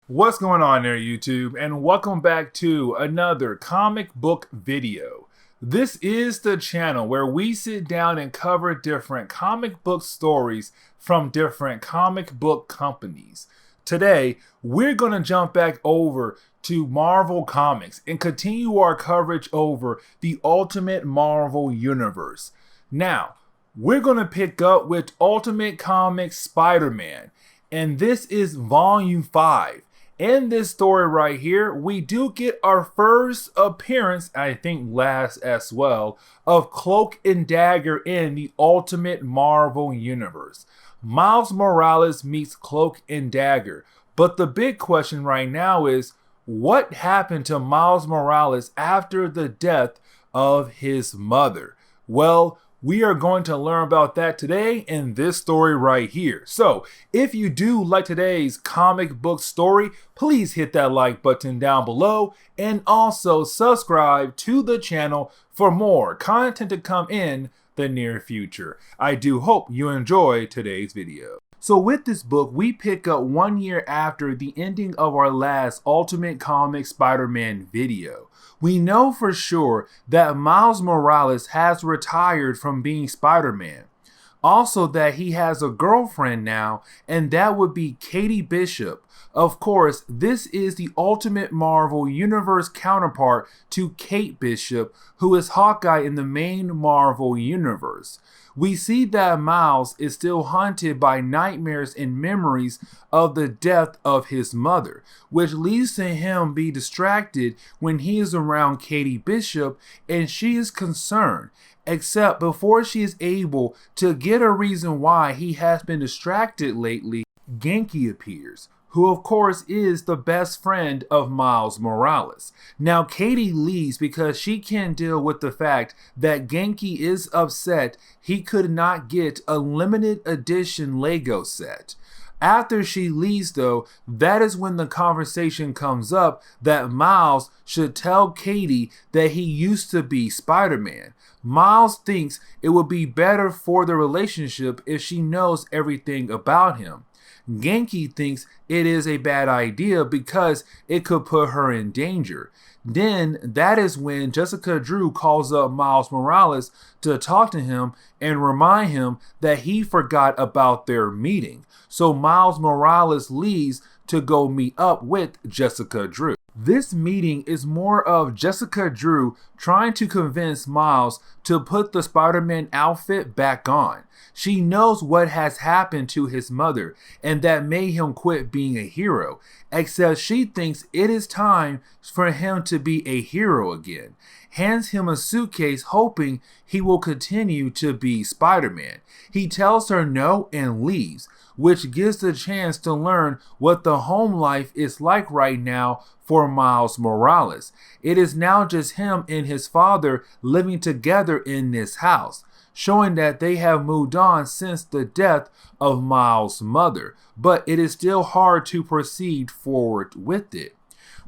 What's going on there, YouTube? And welcome back to another comic book video. This is the channel where we sit down and cover different comic book stories from different comic book companies. Today, we're going to jump back over to Marvel Comics and continue our coverage over the Ultimate Marvel Universe. Now, we're going to pick up with Ultimate Comics Spider-Man, and this is Volume 5. In this story right here, we do get our first appearance, I think last as well, of Cloak and Dagger in the Ultimate Marvel Universe. Miles Morales meets Cloak and Dagger, but the big question right now is, what happened to Miles Morales after the death of his mother? Well, we are going to learn about that today in this story right here. So, if you do like today's comic book story, please hit that like button down below and also subscribe to the channel for more content to come in the near future. I do hope you enjoy today's video. So with this book, we pick up 1 year after the ending of our last Ultimate Comics Spider-Man video. We know for sure that Miles Morales has retired from being Spider-Man. Also that he has a girlfriend now, and that would be Katie Bishop. Of course, this is the Ultimate Marvel Universe counterpart to Kate Bishop, who is Hawkeye in the main Marvel Universe. We see that Miles is still haunted by nightmares and memories of the death of his mother, which leads to him be distracted when he is around Katie Bishop and she is concerned. Except before she is able to get a reason why he has been distracted lately, Genki appears, who of course is the best friend of Miles Morales. Now Katie leaves because she can't deal with the fact that Genki is upset he could not get a limited edition Lego set. After she leaves though, that is when the conversation comes up that Miles should tell Katie that he used to be Spider-Man. Miles thinks it would be better for the relationship if she knows everything about him. Genki thinks it is a bad idea because it could put her in danger. Then that is when Jessica Drew calls up Miles Morales to talk to him and remind him that he forgot about their meeting. So Miles Morales leaves to go meet up with Jessica Drew. This meeting is more of Jessica Drew trying to convince Miles to put the Spider-Man outfit back on. She knows what has happened to his mother and that made him quit being a hero, except she thinks it is time for him to be a hero again. Hands him a suitcase hoping he will continue to be Spider-Man. He tells her no and leaves, which gives the chance to learn what the home life is like right now for Miles Morales. It is now just him and his father living together in this house, showing that they have moved on since the death of Miles' mother, but it is still hard to proceed forward with it.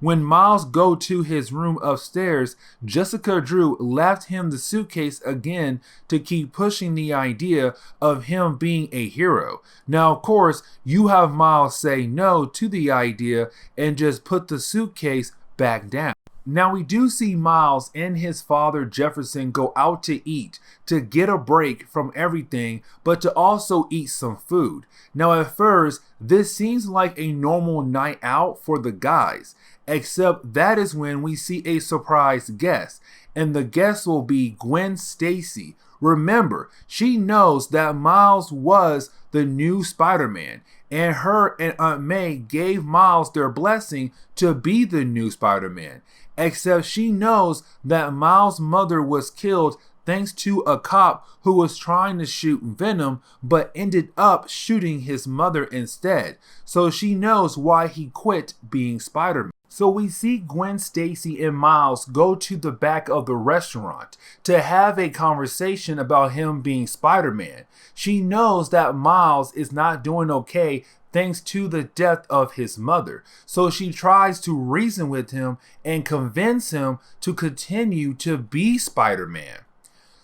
When Miles goes to his room upstairs, Jessica Drew left him the suitcase again to keep pushing the idea of him being a hero. Now, of course, you have Miles say no to the idea and just put the suitcase back down. Now we do see Miles and his father Jefferson go out to eat to get a break from everything, but to also eat some food. Now at first, this seems like a normal night out for the guys, except that is when we see a surprise guest, and the guest will be Gwen Stacy. Remember, she knows that Miles was the new Spider-Man, and her and Aunt May gave Miles their blessing to be the new Spider-Man. Except she knows that Miles' mother was killed thanks to a cop who was trying to shoot Venom but ended up shooting his mother instead. So she knows why he quit being Spider-Man. So we see Gwen Stacy and Miles go to the back of the restaurant to have a conversation about him being Spider-Man. She knows that Miles is not doing okay thanks to the death of his mother. So she tries to reason with him and convince him to continue to be Spider-Man,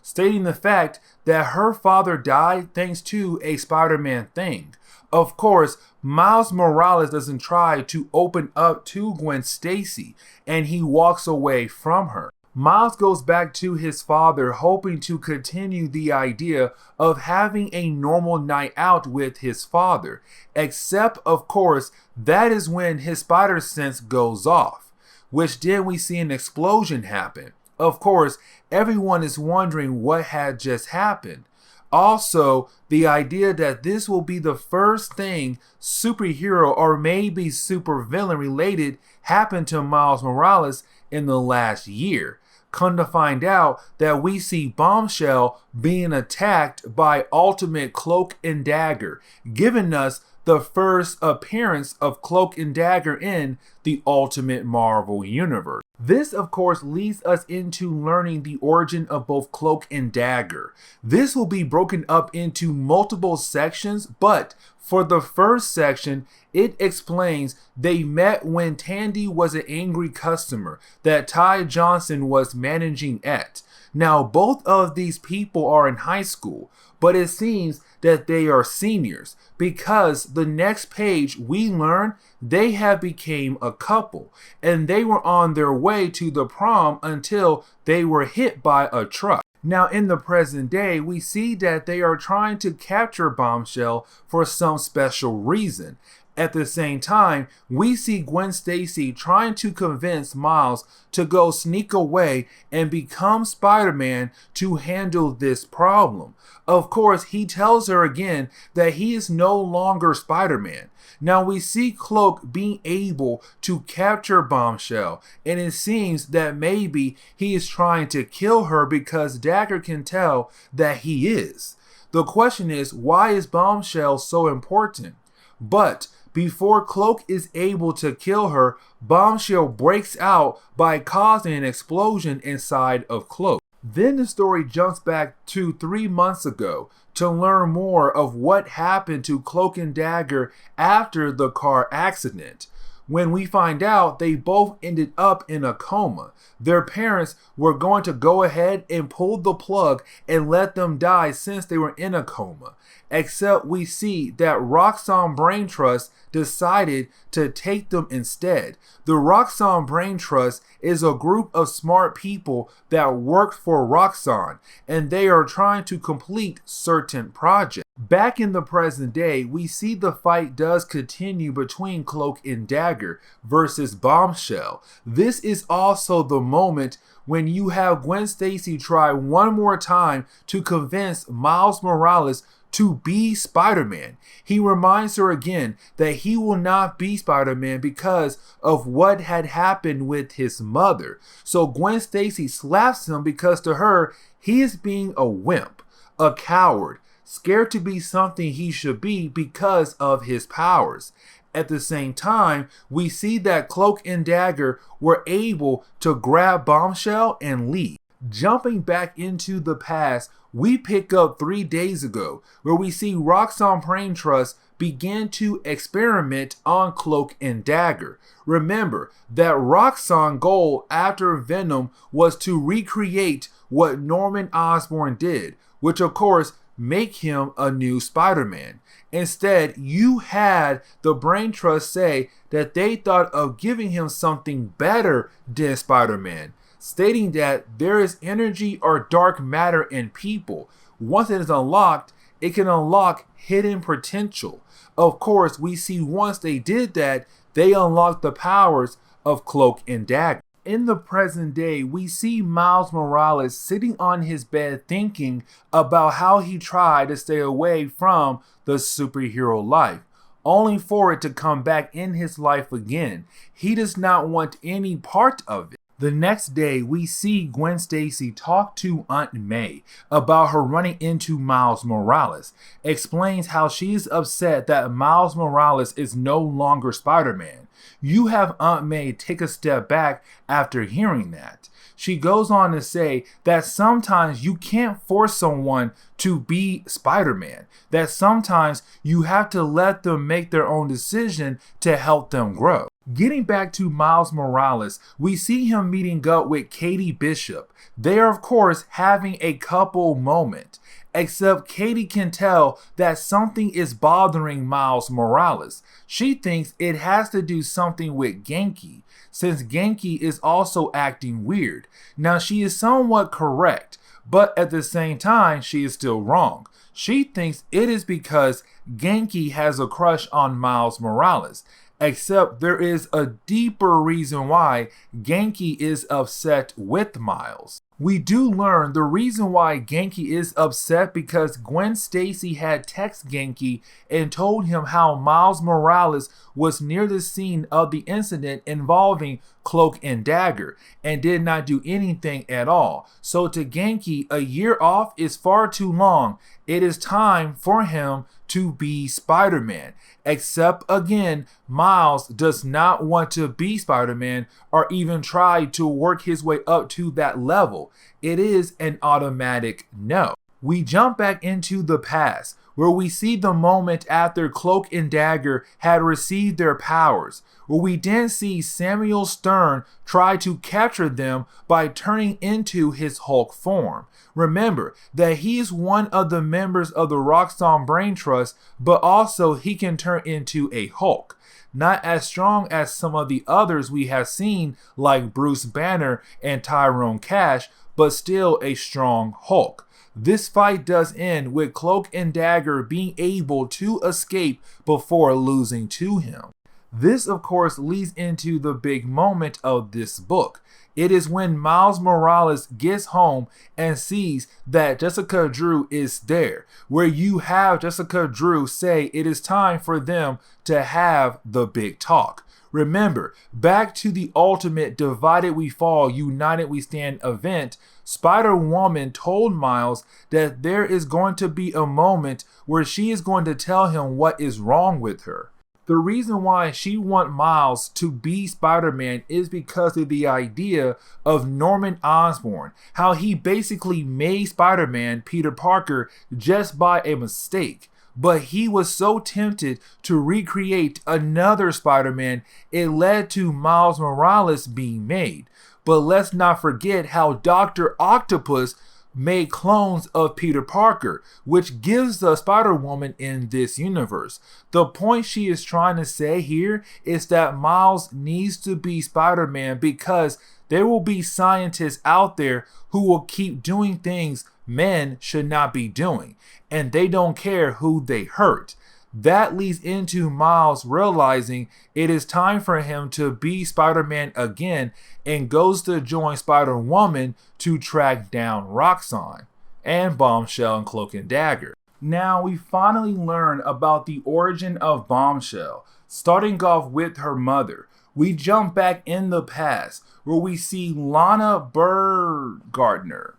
stating the fact that her father died thanks to a Spider-Man thing. Of course, Miles Morales doesn't try to open up to Gwen Stacy, and he walks away from her. Miles goes back to his father, hoping to continue the idea of having a normal night out with his father. Except, of course, that is when his spider sense goes off, which then we see an explosion happen. Of course, everyone is wondering what had just happened. Also, the idea that this will be the first thing superhero or maybe supervillain related happened to Miles Morales in the last year. Come to find out that we see Bombshell being attacked by Ultimate Cloak and Dagger, giving us the first appearance of Cloak and Dagger in the Ultimate Marvel Universe. This, of course, leads us into learning the origin of both Cloak and Dagger. This will be broken up into multiple sections, but for the first section, it explains they met when Tandy was an angry customer that Ty Johnson was managing at. Now, both of these people are in high school, but it seems that they are seniors because the next page we learn they have became a couple and they were on their way to the prom until they were hit by a truck. Now in the present day, we see that they are trying to capture Bombshell for some special reason. At the same time, we see Gwen Stacy trying to convince Miles to go sneak away and become Spider-Man to handle this problem. Of course, he tells her again that he is no longer Spider-Man. Now we see Cloak being able to capture Bombshell, and it seems that maybe he is trying to kill her because Dagger can tell that he is. The question is, why is Bombshell so important? But before Cloak is able to kill her, Bombshell breaks out by causing an explosion inside of Cloak. Then the story jumps back to 3 months ago to learn more of what happened to Cloak and Dagger after the car accident. When we find out they both ended up in a coma. Their parents were going to go ahead and pull the plug and let them die since they were in a coma. Except we see that Roxxon Brain Trust decided to take them instead. The Roxxon Brain Trust is a group of smart people that worked for Roxxon, and they are trying to complete certain projects. Back in the present day, we see the fight does continue between Cloak and Dagger versus Bombshell. This is also the moment when you have Gwen Stacy try one more time to convince Miles Morales to be Spider-Man. He reminds her again that he will not be Spider-Man because of what had happened with his mother. So Gwen Stacy slaps him because to her, he is being a wimp, a coward, scared to be something he should be because of his powers. At the same time, we see that Cloak and Dagger were able to grab Bombshell and leave. Jumping back into the past, we pick up 3 days ago where we see Roxxon Brain Trust begin to experiment on Cloak and Dagger. Remember that Roxxon's goal after Venom was to recreate what Norman Osborn did, which of course make him a new Spider-Man. Instead, you had the Brain Trust say that they thought of giving him something better than Spider-Man, stating that there is energy or dark matter in people. Once it is unlocked, it can unlock hidden potential. Of course, we see once they did that, they unlocked the powers of Cloak and Dagger. In the present day, we see Miles Morales sitting on his bed thinking about how he tried to stay away from the superhero life, only for it to come back in his life again. He does not want any part of it. The next day, we see Gwen Stacy talk to Aunt May about her running into Miles Morales, explains how she's upset that Miles Morales is no longer Spider-Man. You have Aunt May take a step back after hearing that. She goes on to say that sometimes you can't force someone to be Spider-Man, that sometimes you have to let them make their own decision to help them grow. Getting back to Miles Morales, we see him meeting up with Katie Bishop. They are of course having a couple moment. except Katie can tell that something is bothering Miles Morales. She thinks it has to do something with Genki, since Genki is also acting weird. Now she is somewhat correct, but at the same time she is still wrong. She thinks it is because Genki has a crush on Miles Morales, except there is a deeper reason why Genki is upset with Miles. We do learn the reason why Genki is upset because Gwen Stacy had texted Genki and told him how Miles Morales was near the scene of the incident involving Cloak and Dagger and did not do anything at all. So to Genki, a year off is far too long. It is time for him to be Spider-Man. Except again, Miles does not want to be Spider-Man or even try to work his way up to that level. It is an automatic no. We jump back into the past, where we see the moment after Cloak and Dagger had received their powers, where we then see Samuel Stern try to capture them by turning into his Hulk form. Remember that he is one of the members of the Roxxon Brain Trust, but also he can turn into a Hulk. Not as strong as some of the others we have seen like Bruce Banner and Tyrone Cash, but still a strong Hulk. This fight does end with Cloak and Dagger being able to escape before losing to him. This of course leads into the big moment of this book. It is when Miles Morales gets home and sees that Jessica Drew is there, where you have Jessica Drew say it is time for them to have the big talk. Remember, back to the ultimate Divided We Fall, United We Stand event, Spider-Woman told Miles that there is going to be a moment where she is going to tell him what is wrong with her. The reason why she wants Miles to be Spider-Man is because of the idea of Norman Osborn, how he basically made Spider-Man, Peter Parker, just by a mistake. But he was so tempted to recreate another Spider-Man, it led to Miles Morales being made. But let's not forget how Dr. Octopus made clones of Peter Parker, which gives the Spider-Woman in this universe. The point she is trying to say here is that Miles needs to be Spider-Man because there will be scientists out there who will keep doing things men should not be doing, and they don't care who they hurt. That leads into Miles realizing it is time for him to be Spider-Man again and goes to join Spider-Woman to track down Roxxon and Bombshell and Cloak and Dagger. Now we finally learn about the origin of Bombshell, starting off with her mother. We jump back in the past where we see Lana Baumgartner?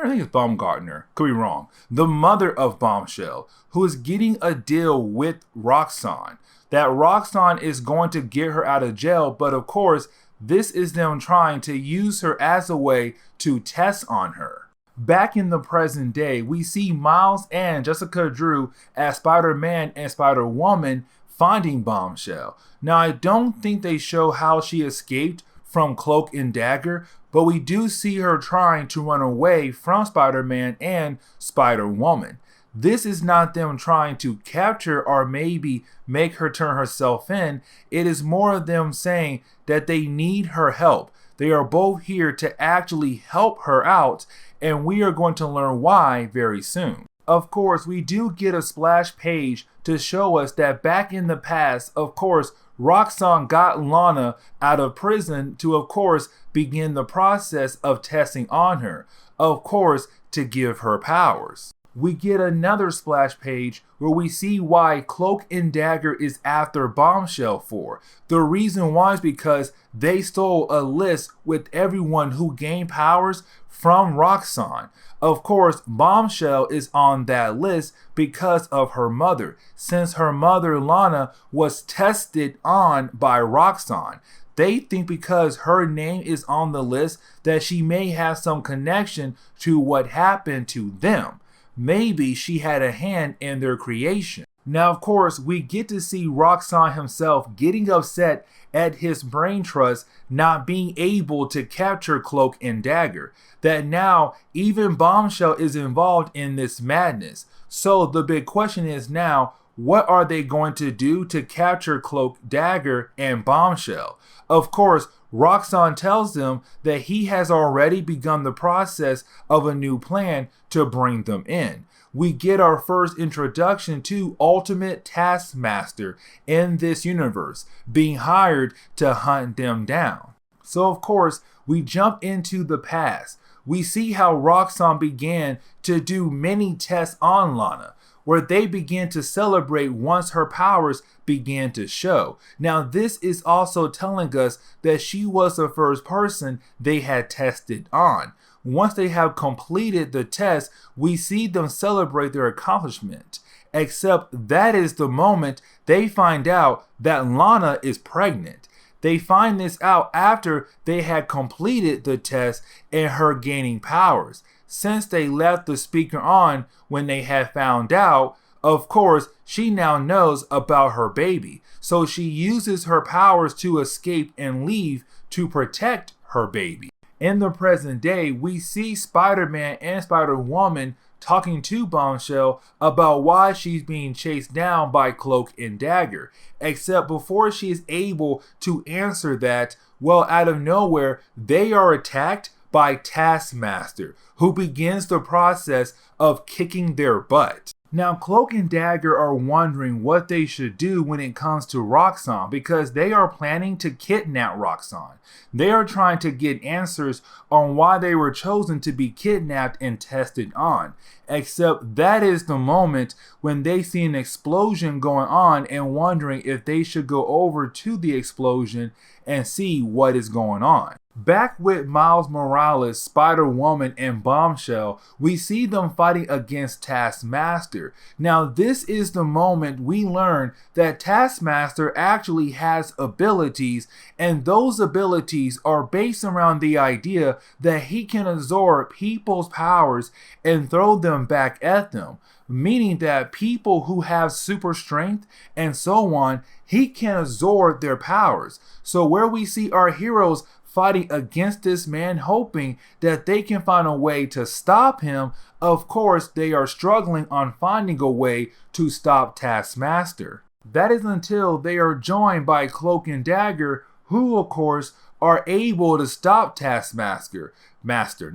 I think it's Baumgartner. Could be wrong. The mother of Bombshell, who is getting a deal with Roxxon. That Roxxon is going to get her out of jail, but of course, this is them trying to use her as a way to test on her. Back in the present day, we see Miles and Jessica Drew as Spider-Man and Spider-Woman finding Bombshell. Now, I don't think they show how she escaped from Cloak and Dagger, but we do see her trying to run away from Spider-Man and Spider-Woman. This is not them trying to capture or maybe make her turn herself in. It is more of them saying that they need her help. They are both here to actually help her out, and we are going to learn why very soon. Of course, we do get a splash page to show us that back in the past, of course, Roxxon got Lana out of prison to, of course, begin the process of testing on her, of course, to give her powers. We get another splash page where we see why Cloak and Dagger is after Bombshell for. The reason why is because they stole a list with everyone who gained powers from Roxxon. Of course, Bombshell is on that list because of her mother, since her mother Lana was tested on by Roxxon. They think because her name is on the list that she may have some connection to what happened to them. Maybe she had a hand in their creation. Now, of course, we get to see Roxxon himself getting upset at his brain trust not being able to capture Cloak and Dagger, that now even Bombshell is involved in this madness. So the big question is now, what are they going to do to capture Cloak, Dagger, and Bombshell? Of course, Roxxon tells them that he has already begun the process of a new plan to bring them in. We get our first introduction to Ultimate Taskmaster in this universe, being hired to hunt them down. So of course, we jump into the past. We see how Roxxon began to do many tests on Lana, where they began to celebrate once her powers began to show. Now this is also telling us that she was the first person they had tested on. Once they have completed the test, we see them celebrate their accomplishment. Except that is the moment they find out that Lana is pregnant. They find this out after they had completed the test and her gaining powers. Since they left the speaker on when they had found out, of course, she now knows about her baby. So she uses her powers to escape and leave to protect her baby. In the present day, we see Spider-Man and Spider-Woman talking to Bombshell about why she's being chased down by Cloak and Dagger. Except before she is able to answer that, well, out of nowhere, they are attacked by Taskmaster, who begins the process of kicking their butt. Now, Cloak and Dagger are wondering what they should do when it comes to Roxxon, because they are planning to kidnap Roxxon. They are trying to get answers on why they were chosen to be kidnapped and tested on. Except that is the moment when they see an explosion going on and wondering if they should go over to the explosion and see what is going on. Back with Miles Morales, Spider-Woman, and Bombshell, we see them fighting against Taskmaster. Now, this is the moment we learn that Taskmaster actually has abilities, and those abilities are based around the idea that he can absorb people's powers and throw them back at them. Meaning that people who have super strength and so on, he can absorb their powers. So where we see our heroes fighting against this man, hoping that they can find a way to stop him, of course they are struggling on finding a way to stop Taskmaster. That is until they are joined by Cloak and Dagger, who of course are able to stop Taskmaster. Master.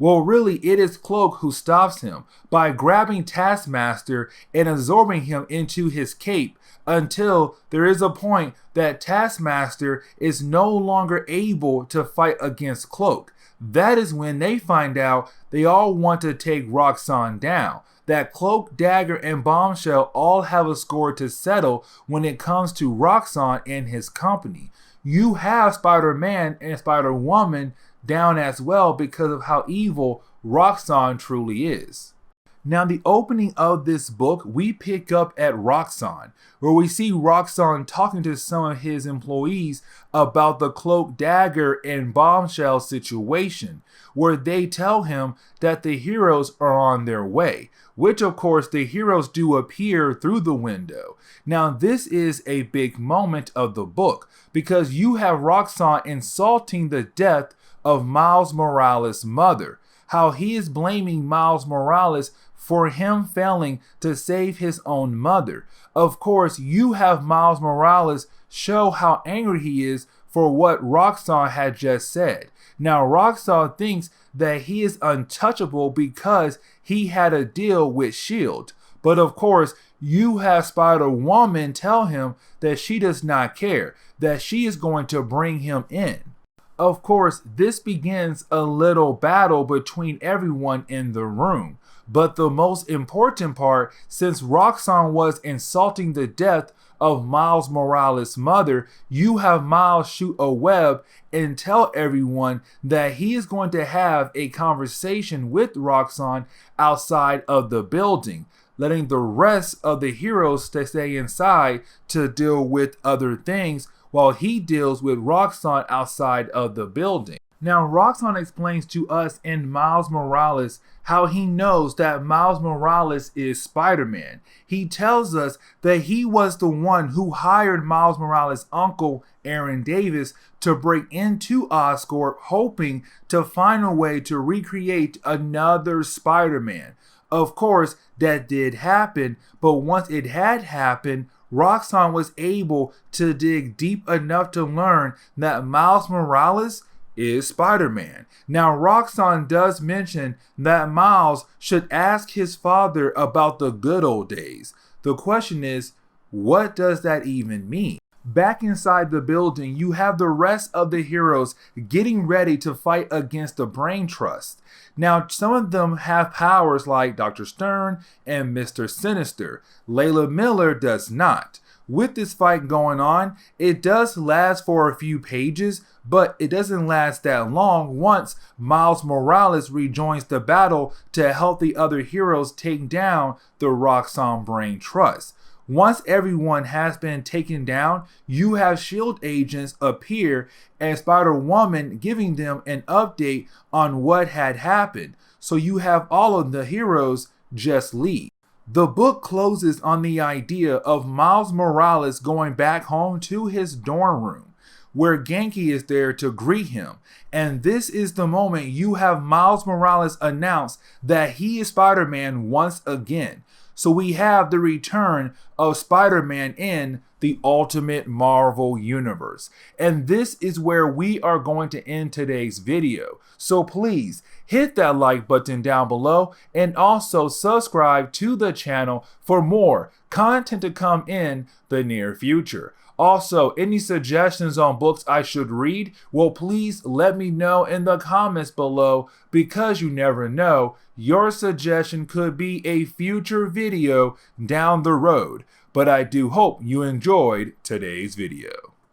Well, really, it is Cloak who stops him by grabbing Taskmaster and absorbing him into his cape, until there is a point that Taskmaster is no longer able to fight against Cloak. That is when they find out they all want to take Roxxon down. That Cloak, Dagger, and Bombshell all have a score to settle when it comes to Roxxon and his company. You have Spider-Man and Spider-Woman down as well because of how evil Roxxon truly is. Now, the opening of this book, we pick up at Roxxon, where we see Roxxon talking to some of his employees about the Cloak, Dagger, and Bombshell situation, where they tell him that the heroes are on their way, which of course the heroes do appear through the window. Now, this is a big moment of the book, because you have Roxxon insulting the death of Miles Morales' mother, how he is blaming Miles Morales for him failing to save his own mother. Of course, you have Miles Morales show how angry he is for what Roxxon had just said. Now, Roxxon thinks that he is untouchable because he had a deal with S.H.I.E.L.D. But of course, you have Spider-Woman tell him that she does not care, that she is going to bring him in. Of course, this begins a little battle between everyone in the room. But the most important part, since Roxxon was insulting the death of Miles Morales' mother, you have Miles shoot a web and tell everyone that he is going to have a conversation with Roxxon outside of the building, letting the rest of the heroes stay inside to deal with other things while he deals with Roxxon outside of the building. Now, Roxxon explains to us in Miles Morales how he knows that Miles Morales is Spider-Man. He tells us that he was the one who hired Miles Morales' uncle, Aaron Davis, to break into Oscorp, hoping to find a way to recreate another Spider-Man. Of course, that did happen, but once it had happened, Roxxon was able to dig deep enough to learn that Miles Morales is Spider-Man. Now, Roxxon does mention that Miles should ask his father about the good old days. The question is, what does that even mean? Back inside the building, you have the rest of the heroes getting ready to fight against the Brain Trust. Now, some of them have powers like Dr. Stern and Mr. Sinister. Layla Miller does not. With this fight going on, it does last for a few pages, but it doesn't last that long once Miles Morales rejoins the battle to help the other heroes take down the Roxxon Brain Trust. Once everyone has been taken down, you have S.H.I.E.L.D. agents appear and Spider-Woman giving them an update on what had happened. So you have all of the heroes just leave. The book closes on the idea of Miles Morales going back home to his dorm room, where Genki is there to greet him. And this is the moment you have Miles Morales announce that he is Spider-Man once again. So we have the return of Spider-Man in the Ultimate Marvel Universe. And this is where we are going to end today's video. So please hit that like button down below and also subscribe to the channel for more content to come in the near future. Also, any suggestions on books I should read, well, please let me know in the comments below, because you never know, your suggestion could be a future video down the road. But I do hope you enjoyed today's video.